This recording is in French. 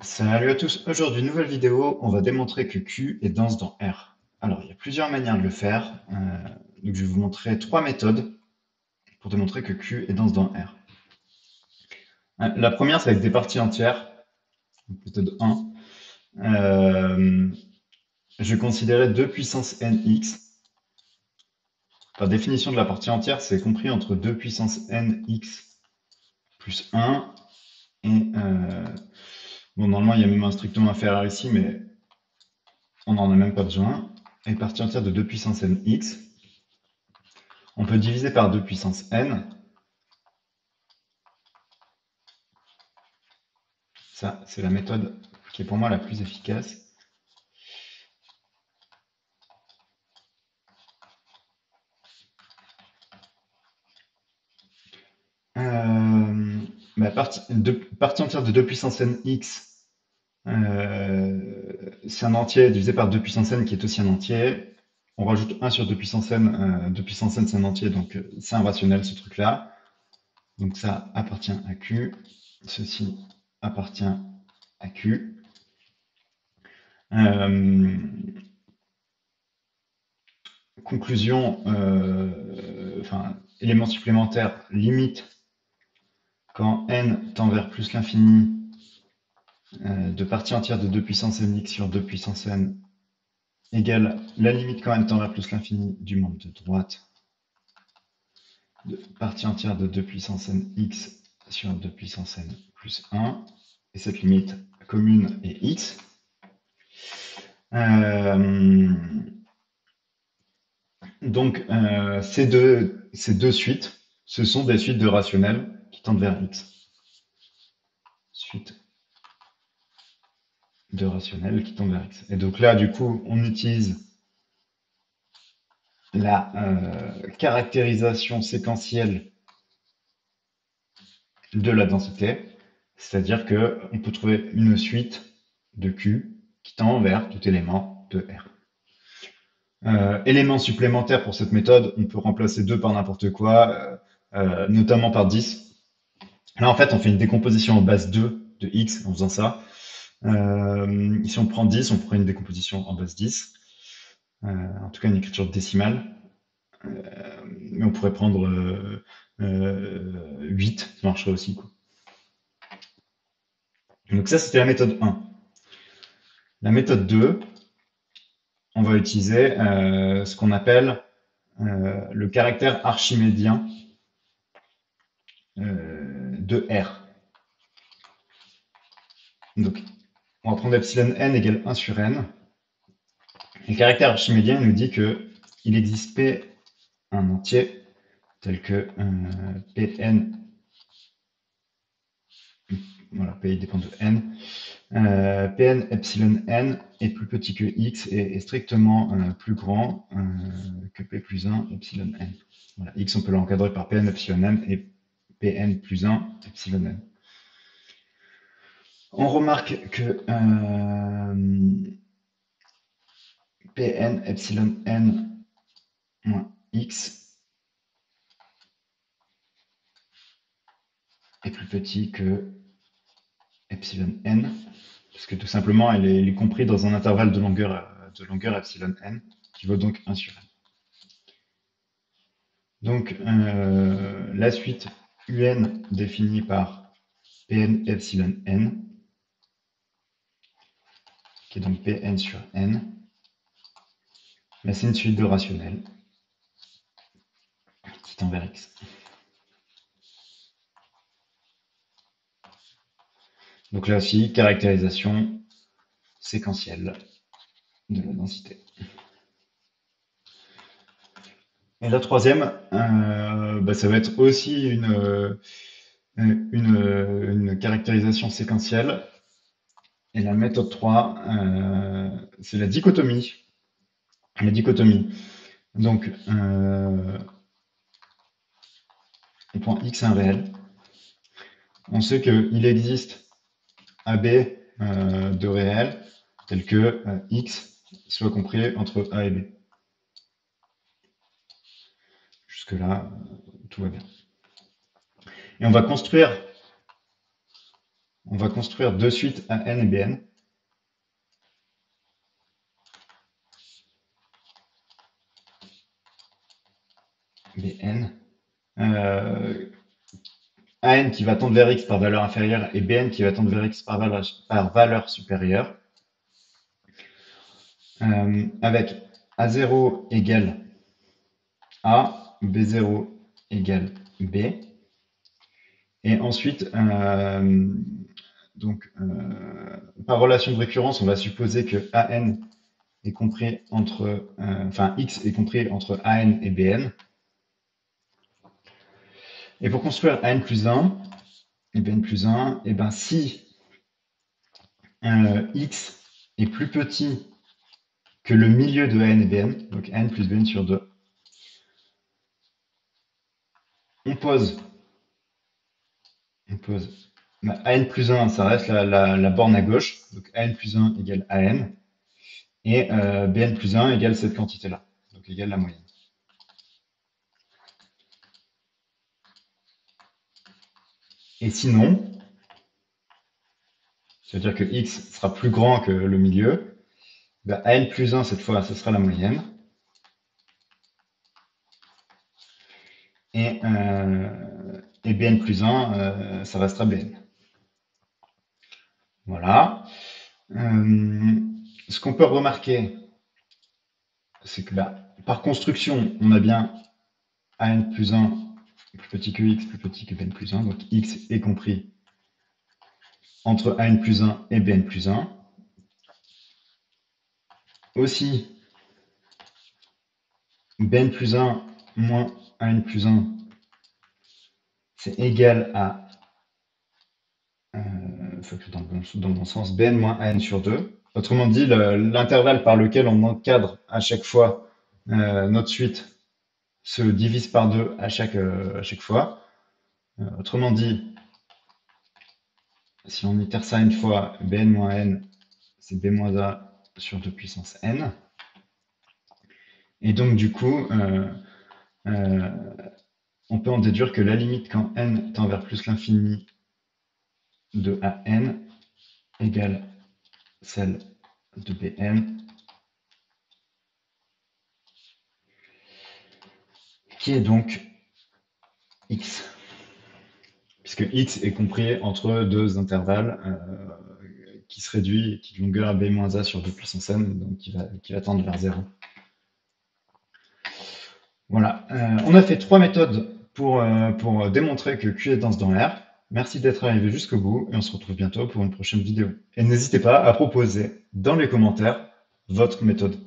Salut à tous, aujourd'hui nouvelle vidéo, on va démontrer que Q est dense dans R. Alors il y a plusieurs manières de le faire, donc je vais vous montrer trois méthodes pour démontrer que Q est dense dans R. La première c'est avec des parties entières, donc méthode 1. Je vais considérer 2 puissance nx. Par définition de la partie entière, c'est compris entre 2 puissance nx plus 1 et bon normalement il y a même un strictement inférieur ici, mais on n'en a même pas besoin. Et partie entière de 2 puissance nx. On peut diviser par 2 puissance n. Ça, c'est la méthode qui est pour moi la plus efficace. Partie entière de 2 puissance n x, c'est un entier divisé par 2 puissance n qui est aussi un entier. On rajoute 1 sur 2 puissance n. 2 puissance n, c'est un entier, donc c'est un rationnel, ce truc-là. Donc ça appartient à Q. Ceci appartient à Q. Conclusion, enfin, élément supplémentaire, limite quand n tend vers plus l'infini de partie entière de 2 puissance nx sur 2 puissance n égale la limite quand n tend vers plus l'infini du membre de droite de partie entière de 2 puissance nx sur 2 puissance n plus 1. Et cette limite commune est x. Donc, ces deux suites, ce sont des suites de rationnels qui tendent vers x. Suite de rationnels qui tendent vers x. Et donc là, du coup, on utilise la caractérisation séquentielle de la densité, c'est-à-dire qu'on peut trouver une suite de Q qui tend vers tout élément de R. Élément supplémentaire pour cette méthode, on peut remplacer 2 par n'importe quoi, notamment par 10. Là, en fait, on fait une décomposition en base 2 de x en faisant ça. Si on prend 10, on prend une décomposition en base 10. En tout cas, une écriture décimale. Mais on pourrait prendre 8, ça marcherait aussi, quoi. Donc ça, c'était la méthode 1. La méthode 2, on va utiliser ce qu'on appelle le caractère archimédien de R. Donc, on va prendre epsilon n égale 1 sur n. Le caractère archimédien nous dit qu'il existe P un entier tel que Pn, voilà, P dépend de n, Pn epsilon n est plus petit que x et est strictement plus grand que P plus 1 epsilon n. Voilà, x on peut l'encadrer par Pn epsilon n et Pn plus 1 epsilon n. On remarque que Pn epsilon n moins x est plus petit que epsilon n, parce que tout simplement, il est compris dans un intervalle de longueur epsilon n, qui vaut donc 1 sur n. Donc, la suite un définie par Pn epsilon n, qui est donc Pn sur n, mais c'est une suite de rationnels qui tend vers x. Donc là aussi, caractérisation séquentielle de la densité. Et la troisième, ça va être aussi une caractérisation séquentielle. Et la méthode 3, c'est la dichotomie. La dichotomie. Donc, on prend x un réel. On sait qu'il existe AB de réel tel que x soit compris entre A et B. Jusque-là, tout va bien. Et on va construire on va construire de suite AN et BN. BN. AN qui va tendre vers X par valeur inférieure et BN qui va tendre vers X par valeur supérieure. Avec A0 égale A, B0 égale B. Et ensuite, par relation de récurrence, on va supposer que AN est compris entre, X est compris entre AN et BN. Et pour construire AN plus 1 et BN plus 1, et ben si X est plus petit que le milieu de AN et BN, donc AN plus BN sur 2, on pose AN plus 1, ça reste la borne à gauche, donc AN plus 1 égale AN, et BN plus 1 égale cette quantité-là, donc égale la moyenne. Et sinon, c'est-à-dire que X sera plus grand que le milieu, ben AN plus 1, cette fois, ce sera la moyenne. Et BN plus 1, ça restera BN. Voilà. Ce qu'on peut remarquer, c'est que par construction, on a bien AN plus 1 plus petit que X, plus petit que BN plus 1, donc X est compris entre AN plus 1 et BN plus 1. Aussi, BN plus 1 moins AN plus 1, c'est égal à, faut que dans le bon sens, BN moins AN sur 2. Autrement dit, l'intervalle par lequel on encadre à chaque fois notre suite se divise par 2 à chaque fois. Autrement dit, si on itère ça une fois, Bn moins n, c'est B moins A sur 2 puissance n. Et donc, du coup, on peut en déduire que la limite quand n tend vers plus l'infini de AN égale celle de Bn, qui est donc x, puisque x est compris entre deux intervalles qui se réduit, qui de longueur b moins a sur 2 puissance n, donc qui va tendre vers 0. Voilà, on a fait 3 méthodes pour démontrer que Q est dense dans R. Merci d'être arrivé jusqu'au bout et on se retrouve bientôt pour une prochaine vidéo. Et n'hésitez pas à proposer dans les commentaires votre méthode.